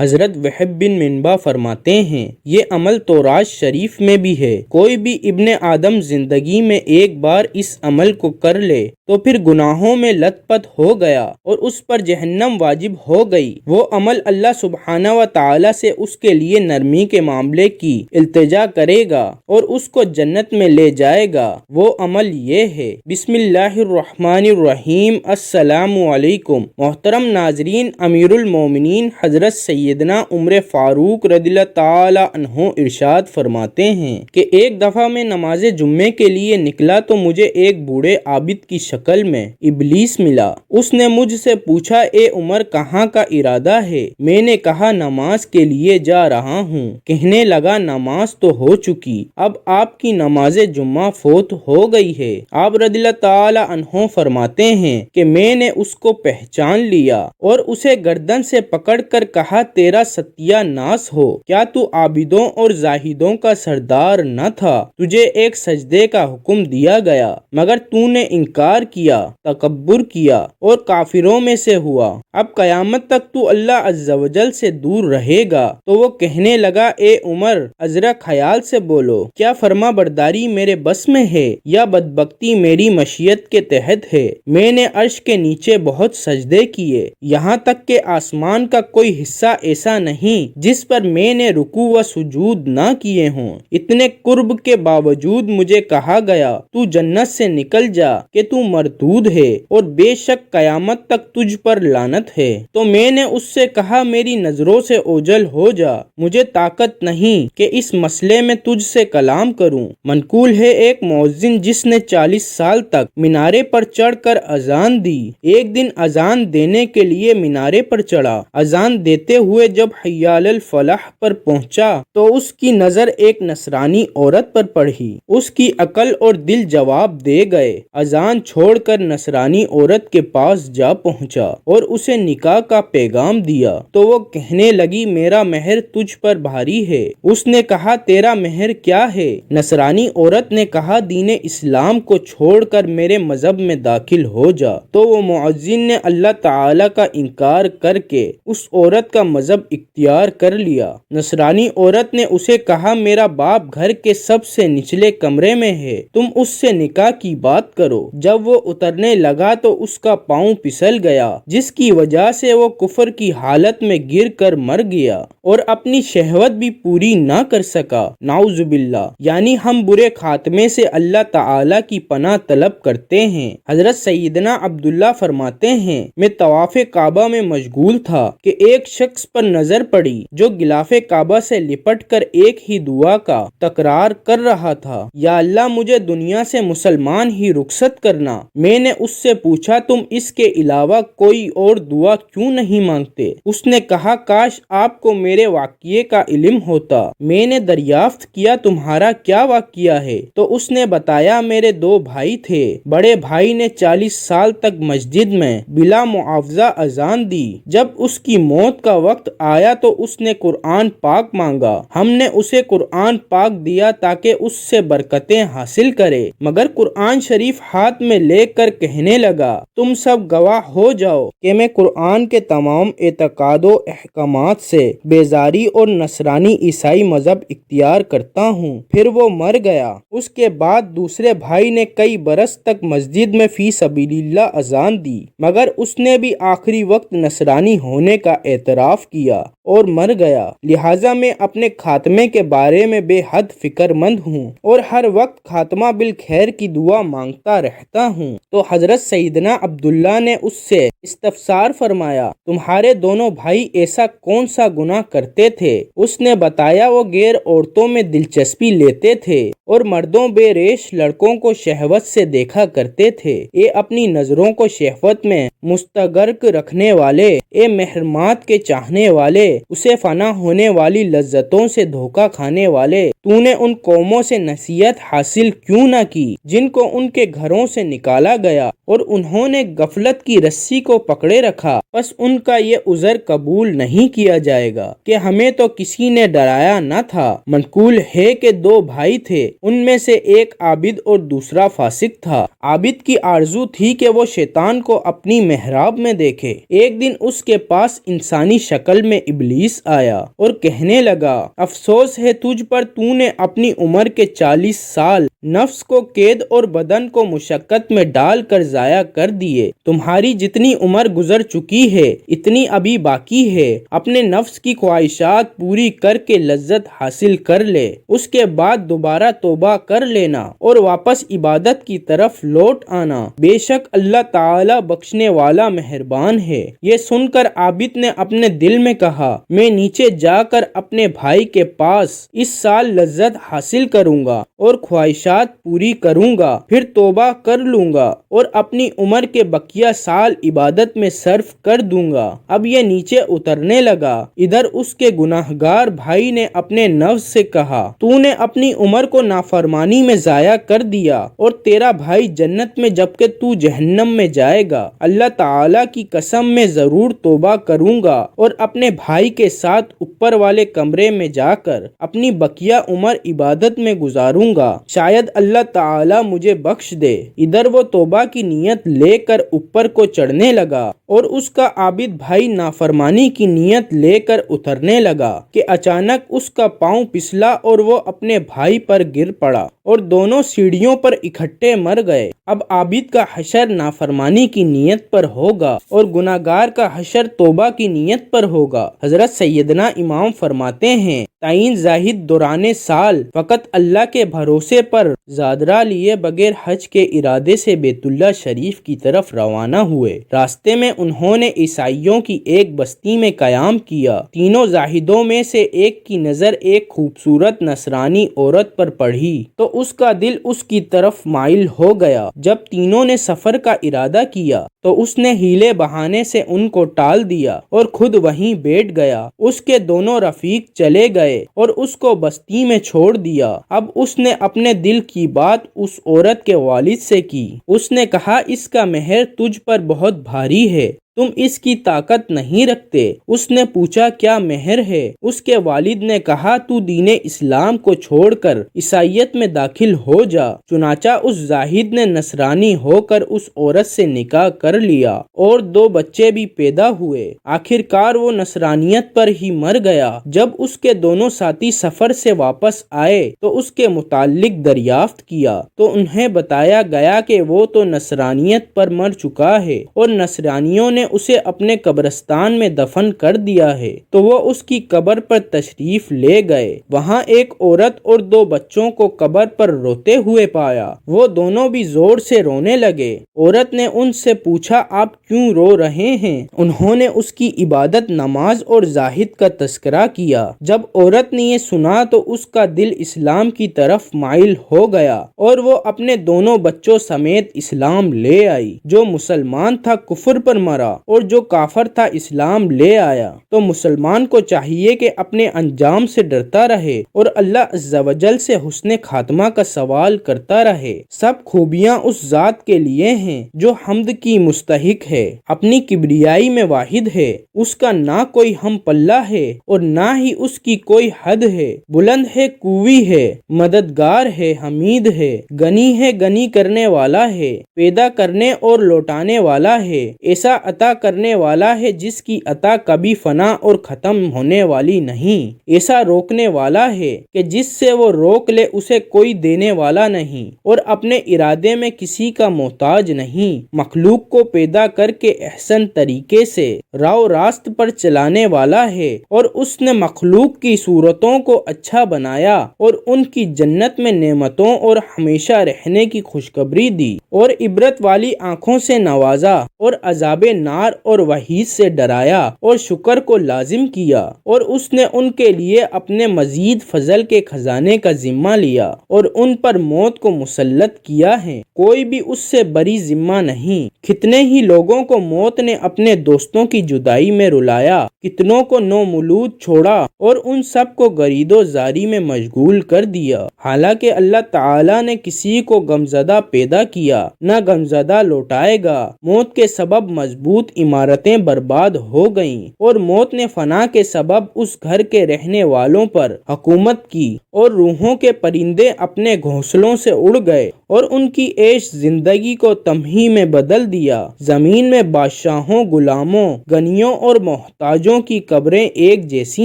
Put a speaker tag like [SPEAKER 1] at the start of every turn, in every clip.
[SPEAKER 1] حضرت وہب بن منبع فرماتے ہیں یہ عمل تورات شریف میں بھی ہے، کوئی بھی ابن آدم زندگی میں ایک بار اس عمل کو کر لے تو پھر گناہوں میں لت پت ہو گیا اور اس پر جہنم واجب ہو گئی۔ وہ عمل اللہ سبحانہ و تعالی سے اس کے لیے نرمی کے معاملے کی التجا کرے گا اور اس کو جنت میں لے جائے گا۔ وہ عمل یہ ہے۔ بسم اللہ الرحمن الرحیم۔ السلام علیکم۔ محترم ناظرین، امیر المومنین حضرت سیدنا عمر فاروق رضی اللہ تعالی عنہ ارشاد فرماتے ہیں کہ ایک دفعہ میں نماز جمعے کے لیے نکلا تو مجھے ایک بوڑھے عابد کی شکل میں ابلیس ملا۔ اس نے مجھ سے پوچھا، اے عمر کہاں کا ارادہ ہے؟ میں نے کہا نماز کے لیے جا رہا ہوں۔ کہنے لگا نماز تو ہو چکی، اب آپ کی نماز جمعہ فوت ہو گئی ہے۔ آپ رضی اللہ تعالی عنہ فرماتے ہیں کہ میں نے اس کو پہچان لیا اور اسے گردن سے پکڑ کر کہا، تیرا ستیہ ناس ہو، کیا تو عابدوں اور زاہدوں کا سردار نہ تھا؟ تجھے ایک سجدے کا حکم دیا گیا مگر تو نے انکار کیا، تکبر کیا اور کافروں میں سے ہوا۔ اب قیامت تک تو اللہ عز و جل سے دور رہے گا۔ تو وہ کہنے لگا، اے عمر ذرا خیال سے بولو، کیا فرما برداری میرے بس میں ہے یا بدبختی میری مشیت کے تحت ہے؟ میں نے عرش کے نیچے بہت سجدے کیے، یہاں تک کہ آسمان کا کوئی حصہ ایسا نہیں جس پر میں نے رکوع و سجود نہ کیے ہوں۔ اتنے قرب کے باوجود مجھے کہا گیا تو جنت سے نکل جا کہ تو مردود ہے اور بے شک قیامت تک تجھ پر لعنت ہے۔ تو میں نے اس سے کہا میری نظروں سے اوجھل ہو جا، مجھے طاقت نہیں کہ اس مسئلے میں تجھ سے کلام کروں۔ منقول ہے ایک مؤذن جس نے 40 سال تک مینارے پر چڑھ کر اذان دی، ایک دن اذان دینے کے لیے مینارے پر چڑھا۔ اذان دیتے ہوئے جب حی علی الفلاح پر پہنچا تو اس کی نظر ایک نصرانی عورت پر پڑی۔ اس کی عقل اور دل جواب دے گئے۔ اذان چھوڑ کر نصرانی عورت کے پاس جا پہنچا اور اسے نکاح کا پیغام دیا تو وہ کہنے لگی میرا مہر تجھ پر بھاری ہے۔ اس نے کہا تیرا مہر کیا ہے؟ نصرانی عورت نے کہا دین اسلام کو چھوڑ کر میرے مذہب میں داخل ہو جا۔ تو وہ مؤذن نے اللہ تعالی کا انکار کر کے اس عورت کا مذہب اختیار کر لیا۔ نصرانی عورت نے اسے کہا میرا باپ گھر کے سب سے نچلے کمرے میں ہے، تم اس سے نکاح کی بات کرو۔ جب وہ اترنے لگا تو اس کا پاؤں پھسل گیا جس کی وجہ سے وہ کفر کی حالت میں گر کر مر گیا اور اپنی شہوت بھی پوری نہ کر سکا۔ نعوذ باللہ۔ یعنی ہم برے خاتمے سے اللہ تعالی کی پناہ طلب کرتے ہیں۔ حضرت سیدنا عبداللہ فرماتے ہیں میں طواف کعبہ میں مشغول تھا کہ ایک شخص پر نظر پڑی جو غلاف کعبہ سے لپٹ کر ایک ہی دعا کا تکرار کر رہا تھا، یا اللہ مجھے دنیا سے مسلمان ہی رخصت کرنا۔ میں نے اس سے پوچھا تم اس کے علاوہ کوئی اور دعا کیوں نہیں مانگتے؟ اس نے کہا کاش آپ کو میرے واقعے کا علم ہوتا۔ میں نے دریافت کیا تمہارا کیا واقعہ ہے؟ تو اس نے بتایا میرے 2 بھائی تھے، بڑے بھائی نے 40 سال تک مسجد میں بلا معاوضہ اذان دی، جب اس کی موت کا وقت آیا تو اس نے قرآن پاک مانگا، ہم نے اسے قرآن پاک دیا تاکہ اس سے برکتیں حاصل کرے، مگر قرآن شریف ہاتھ میں لے کر کہنے لگا تم سب گواہ ہو جاؤ کہ میں قرآن کے تمام اعتقاد و احکامات سے بیزاری اور نصرانی عیسائی مذہب اختیار کرتا ہوں۔ پھر وہ مر گیا۔ اس کے بعد دوسرے بھائی نے کئی برس تک مسجد میں فی سبیل اللہ اذان دی، مگر اس نے بھی آخری وقت نصرانی ہونے کا اعتراف کیا اور مر گیا۔ لہٰذا میں اپنے خاتمے کے بارے میں بے حد فکر مند ہوں اور ہر وقت خاتمہ بالخیر کی دعا مانگتا رہتا ہوں۔ تو حضرت سیدنا عبداللہ نے اس سے استفسار فرمایا تمہارے دونوں بھائی ایسا کون سا گناہ کرتے تھے؟ اس نے بتایا وہ غیر عورتوں میں دلچسپی لیتے تھے اور مردوں بے ریش لڑکوں کو شہوت سے دیکھا کرتے تھے۔ اے اپنی نظروں کو شہوت میں مستغرق رکھنے والے، اے محرمات کے چاہنے والے، اسے فنا ہونے والی لذتوں سے دھوکہ کھانے والے، تو نے ان قوموں سے نصیحت حاصل کیوں نہ کی جن کو ان کے گھروں سے نکالا گیا اور انہوں نے غفلت کی رسی کو پکڑے رکھا، بس ان کا یہ عذر قبول نہیں کیا جائے گا کہ ہمیں تو کسی نے ڈرایا نہ تھا۔ منقول ہے کہ 2 بھائی تھے، ان میں سے ایک عابد اور دوسرا فاسق تھا۔ عابد کی آرزو تھی کہ وہ شیطان کو اپنی محراب میں دیکھے۔ ایک دن اس کے پاس انسانی شکل شکل میں ابلیس آیا اور کہنے لگا، افسوس ہے تجھ پر، تو نے اپنی عمر کے 40 سال نفس کو قید اور بدن کو مشقت میں ڈال کر ضائع کر دیے۔ تمہاری جتنی عمر گزر چکی ہے اتنی ابھی باقی ہے۔ اپنے نفس کی خواہشات پوری کر کے لذت حاصل کر لے، اس کے بعد دوبارہ توبہ کر لینا اور واپس عبادت کی طرف لوٹ آنا۔ بے شک اللہ تعالی بخشنے والا مہربان ہے۔ یہ سن کر عابد نے اپنے دل میں کہا، میں نیچے جا کر اپنے بھائی کے پاس اس سال لذت حاصل کروں گا اور خواہشات پوری کروں گا، پھر توبہ کر لوں گا اور اپنی عمر کے بقیہ سال عبادت میں صرف کر دوں گا۔ اب یہ نیچے اترنے لگا۔ ادھر اس کے گناہگار بھائی نے اپنے نفس سے کہا، تو نے اپنی عمر کو نافرمانی میں ضائع کر دیا اور تیرا بھائی جنت میں جبکہ تو جہنم میں جائے گا۔ اللہ تعالیٰ کی قسم میں ضرور توبہ کروں گا اور اپنے بھائی کے ساتھ اوپر والے کمرے میں جا کر اپنی بقیہ عمر عبادت میں گزاروں گا، شاید اللہ تعالیٰ مجھے بخش دے۔ ادھر وہ توبہ کی نیت لے کر اوپر کو چڑھنے لگا اور اس کا عابد بھائی نافرمانی کی نیت لے کر اترنے لگا کہ اچانک اس کا پاؤں پھسلا اور وہ اپنے بھائی پر گر پڑا اور دونوں سیڑھیوں پر اکٹھے مر گئے۔ اب عابد کا حشر نافرمانی کی نیت پر ہوگا اور گناہگار کا حشر توبہ کی نیت پر ہوگا۔ حضرت سیدنا امام فرماتے ہیں، تعین زاہد دوران سال فقط اللہ کے بھروسے پر زادرا لیے بغیر حج کے ارادے سے بیت اللہ شریف کی طرف روانہ ہوئے۔ راستے میں انہوں نے عیسائیوں کی ایک بستی میں قیام کیا۔ تینوں زاہدوں میں سے ایک کی نظر ایک خوبصورت نصرانی عورت پر پڑی تو اس کا دل اس کی طرف مائل ہو گیا۔ جب تینوں نے سفر کا ارادہ کیا تو اس نے ہیلے بہانے سے ان کو ٹال دیا اور خود وہیں بیٹھ گیا۔ اس کے دونوں رفیق چلے گئے اور اس کو بستی میں چھوڑ دیا۔ اب اس نے اپنے دل کی بات اس عورت کے والد سے کی۔ اس نے کہا، اس کا مہر تجھ پر بہت بھاری ہے، تم اس کی طاقت نہیں رکھتے۔ اس نے پوچھا، کیا مہر ہے؟ اس کے والد نے کہا، تو دین اسلام کو چھوڑ کر عیسائیت میں داخل ہو جا۔ چنانچہ اس زاہد نے نصرانی ہو کر اس عورت سے نکاح کر لیا اور 2 بچے بھی پیدا ہوئے۔ آخر کار وہ نصرانیت پر ہی مر گیا۔ جب اس کے دونوں ساتھی سفر سے واپس آئے تو اس کے متعلق دریافت کیا تو انہیں بتایا گیا کہ وہ تو نصرانیت پر مر چکا ہے اور نصرانیوں نے اسے اپنے قبرستان میں دفن کر دیا ہے۔ تو وہ اس کی قبر پر تشریف لے گئے۔ وہاں ایک عورت اور 2 بچوں کو قبر پر روتے ہوئے پایا۔ وہ دونوں بھی زور سے رونے لگے۔ عورت نے ان سے پوچھا، آپ کیوں رو رہے ہیں؟ انہوں نے اس کی عبادت، نماز اور زاہد کا تذکرہ کیا۔ جب عورت نے یہ سنا تو اس کا دل اسلام کی طرف مائل ہو گیا اور وہ اپنے دونوں بچوں سمیت اسلام لے آئی۔ جو مسلمان تھا کفر پر مرا اور جو کافر تھا اسلام لے آیا۔ تو مسلمان کو چاہیے کہ اپنے انجام سے ڈرتا رہے اور اللہ عز و جل سے حسن خاتمہ کا سوال کرتا رہے۔ سب خوبیاں اس ذات کے لیے ہیں جو حمد کی مستحق ہے، اپنی کبریائی میں واحد ہے، اس کا نہ کوئی ہم پلہ ہے اور نہ ہی اس کی کوئی حد ہے، بلند ہے، قوی ہے، مددگار ہے، حمید ہے، غنی کرنے والا ہے، پیدا کرنے اور لوٹانے والا ہے، ایسا عطا کرنے والا ہے جس کی عطا کبھی فنا اور ختم ہونے والی نہیں، ایسا روکنے والا ہے کہ جس سے وہ روک لے اسے کوئی دینے والا نہیں اور اپنے ارادے میں کسی کا محتاج نہیں، مخلوق کو پیدا کر کے احسن طریقے سے راہ راست پر چلانے والا ہے اور اس نے مخلوق کی صورتوں کو اچھا بنایا اور ان کی جنت میں نعمتوں اور ہمیشہ رہنے کی خوشخبری دی اور عبرت والی آنکھوں سے نوازا اور عذاب نار اور وحید سے ڈرایا اور شکر کو لازم کیا اور اس نے ان کے لیے اپنے مزید فضل کے خزانے کا ذمہ لیا اور ان پر موت کو مسلط کیا ہے، کوئی بھی اس سے بری ذمہ نہیں۔ کتنے ہی لوگوں کو موت نے اپنے دوستوں کی جدائی میں رلایا، کتنوں کو نومولود چھوڑا اور ان سب کو گرید و زاری میں مشغول کر دیا۔ حالانکہ اللہ تعالیٰ نے کسی کو غمزدہ پیدا کیا نہ غمزدہ لوٹائے گا۔ موت کے سبب مضبوط عمارتیں برباد ہو گئیں اور موت نے فنا کے سبب اس گھر کے رہنے والوں پر حکومت کی اور روحوں کے پرندے اپنے گھونسلوں سے اڑ گئے اور ان کی عیش زندگی کو تمہی میں بدل دیا۔ زمین میں بادشاہوں، غلاموں، غنیوں اور محتاجوں کی قبریں ایک جیسی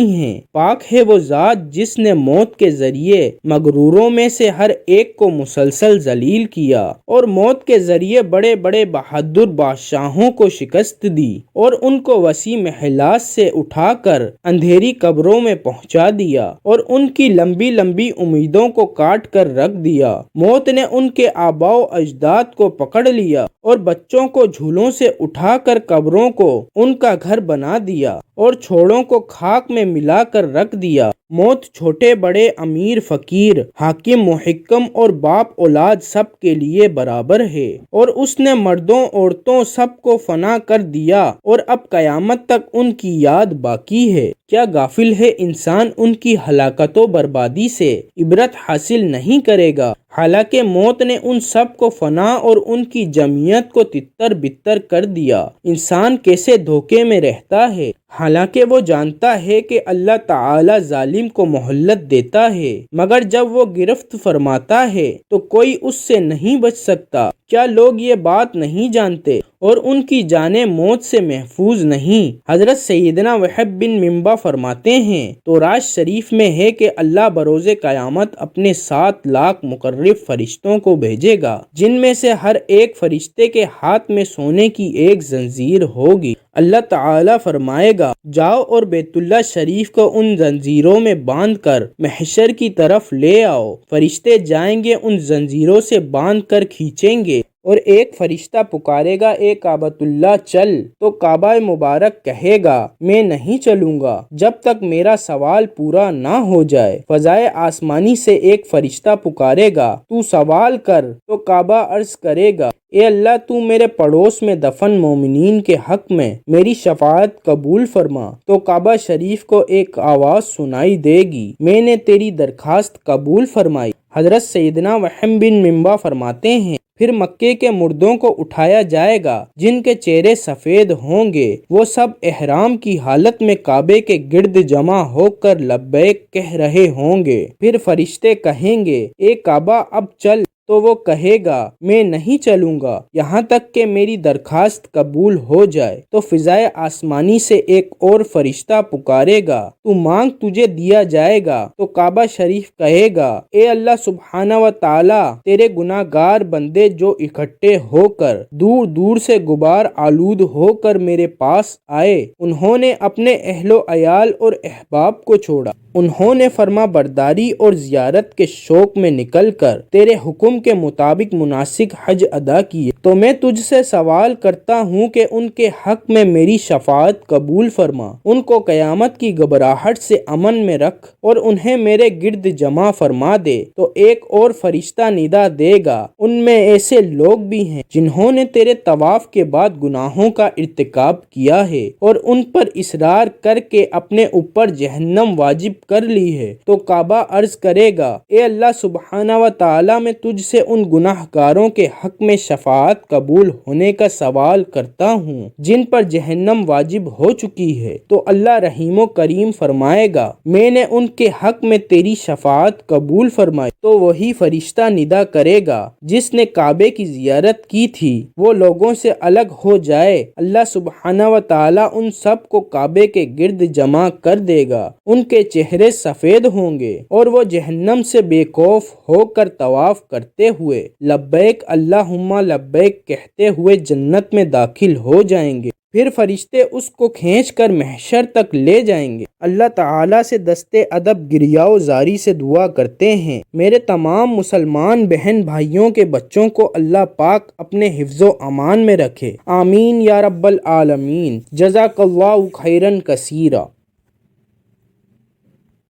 [SPEAKER 1] ہیں۔ پاک ہے وہ ذات جس نے موت کے ذریعے مغروروں میں سے ہر ایک کو مسلسل ذلیل کیا اور موت کے ذریعے بڑے بڑے بہادر بادشاہوں کو شکست دی اور ان کو وسیع محلات سے اٹھا کر اندھیری قبروں میں پہنچا دیا اور ان کی لمبی لمبی امیدوں کو کاٹ کر رکھ دیا۔ موت نے ان کے آباء و اجداد کو پکڑ لیا اور بچوں کو جھولوں سے اٹھا کر قبروں کو ان کا گھر بنا دیا اور چھوڑوں کو خاک میں ملا کر رکھ دیا۔ موت چھوٹے بڑے، امیر فقیر، حاکم محکم اور باپ اولاد سب کے لیے برابر ہے اور اس نے مردوں عورتوں سب کو فنا کر دیا اور اب قیامت تک ان کی یاد باقی ہے۔ کیا غافل ہے انسان ان کی ہلاکت و بربادی سے عبرت حاصل نہیں کرے گا؟ حالانکہ موت نے ان سب کو فنا اور ان کی جمعیت کو تتر بتر کر دیا۔ انسان کیسے دھوکے میں رہتا ہے، حالانکہ وہ جانتا ہے کہ اللہ تعالی ظالم کو مہلت دیتا ہے، مگر جب وہ گرفت فرماتا ہے تو کوئی اس سے نہیں بچ سکتا۔ کیا لوگ یہ بات نہیں جانتے اور ان کی جانیں موت سے محفوظ نہیں؟ حضرت سیدنا وہب بن منبع فرماتے ہیں، تورات شریف میں ہے کہ اللہ بروز قیامت اپنے 7 لاکھ مقرب فرشتوں کو بھیجے گا، جن میں سے ہر ایک فرشتے کے ہاتھ میں سونے کی ایک زنجیر ہوگی۔ اللہ تعالی فرمائے گا، جاؤ اور بیت اللہ شریف کو ان زنجیروں میں باندھ کر محشر کی طرف لے آؤ۔ فرشتے جائیں گے، ان زنجیروں سے باندھ کر کھینچیں گے اور ایک فرشتہ پکارے گا، اے کعبۃ اللہ چل، تو کعبہ مبارک کہے گا میں نہیں چلوں گا جب تک میرا سوال پورا نہ ہو جائے۔ فضائے آسمانی سے ایک فرشتہ پکارے گا، تو سوال کر، تو کعبہ عرض کرے گا، اے اللہ تو میرے پڑوس میں دفن مومنین کے حق میں میری شفاعت قبول فرما۔ تو کعبہ شریف کو ایک آواز سنائی دے گی، میں نے تیری درخواست قبول فرمائی۔ حضرت سیدنا وہب بن منبع فرماتے ہیں، پھر مکے کے مردوں کو اٹھایا جائے گا جن کے چہرے سفید ہوں گے، وہ سب احرام کی حالت میں کعبے کے گرد جمع ہو کر لبیک کہہ رہے ہوں گے۔ پھر فرشتے کہیں گے، اے کعبہ اب چل، تو وہ کہے گا میں نہیں چلوں گا یہاں تک کہ میری درخواست قبول ہو جائے۔ تو فضائے آسمانی سے ایک اور فرشتہ پکارے گا، تو مانگ تجھے دیا جائے گا۔ تو کعبہ شریف کہے گا، اے اللہ سبحانہ و تعالی، تیرے گناہ گار بندے جو اکٹھے ہو کر دور دور سے غبار آلود ہو کر میرے پاس آئے، انہوں نے اپنے اہل و عیال اور احباب کو چھوڑا، انہوں نے فرما برداری اور زیارت کے شوق میں نکل کر تیرے حکم کے مطابق مناسک حج ادا کیے، تو میں تجھ سے سوال کرتا ہوں کہ ان کے حق میں میری شفاعت قبول فرما، ان کو قیامت کی گھبراہٹ سے امن میں رکھ اور انہیں میرے گرد جمع فرما دے۔ تو ایک اور فرشتہ ندا دے گا، ان میں ایسے لوگ بھی ہیں جنہوں نے تیرے طواف کے بعد گناہوں کا ارتکاب کیا ہے اور ان پر اصرار کر کے اپنے اوپر جہنم واجب کر لی ہے۔ تو کعبہ عرض کرے گا، اے اللہ سبحانہ و تعالی، میں تجھ سے ان گناہ گاروں کے حق میں شفاعت قبول ہونے کا سوال کرتا ہوں جن پر جہنم واجب ہو چکی ہے۔ تو اللہ رحیم و کریم فرمائے گا، میں نے ان کے حق میں تیری شفاعت قبول فرمائی۔ تو وہی فرشتہ ندا کرے گا جس نے کعبے کی زیارت کی تھی، وہ لوگوں سے الگ ہو جائے۔ اللہ سبحانہ و تعالی ان سب کو کعبے کے گرد جمع کر دے گا، ان کے چہرے سفید ہوں گے اور وہ جہنم سے بے خوف ہو کر طواف کرتے ہوئے لبیک اللہم لبیک کہتے ہوئے جنت میں داخل ہو جائیں گے۔ پھر فرشتے اس کو کھینچ کر محشر تک لے جائیں گے۔ اللہ تعالیٰ سے دستے ادب گریہ و زاری سے دعا کرتے ہیں، میرے تمام مسلمان بہن بھائیوں کے بچوں کو اللہ پاک اپنے حفظ و امان میں رکھے، آمین یا رب العالمین۔ جزاک اللہ خیرا کثیرا۔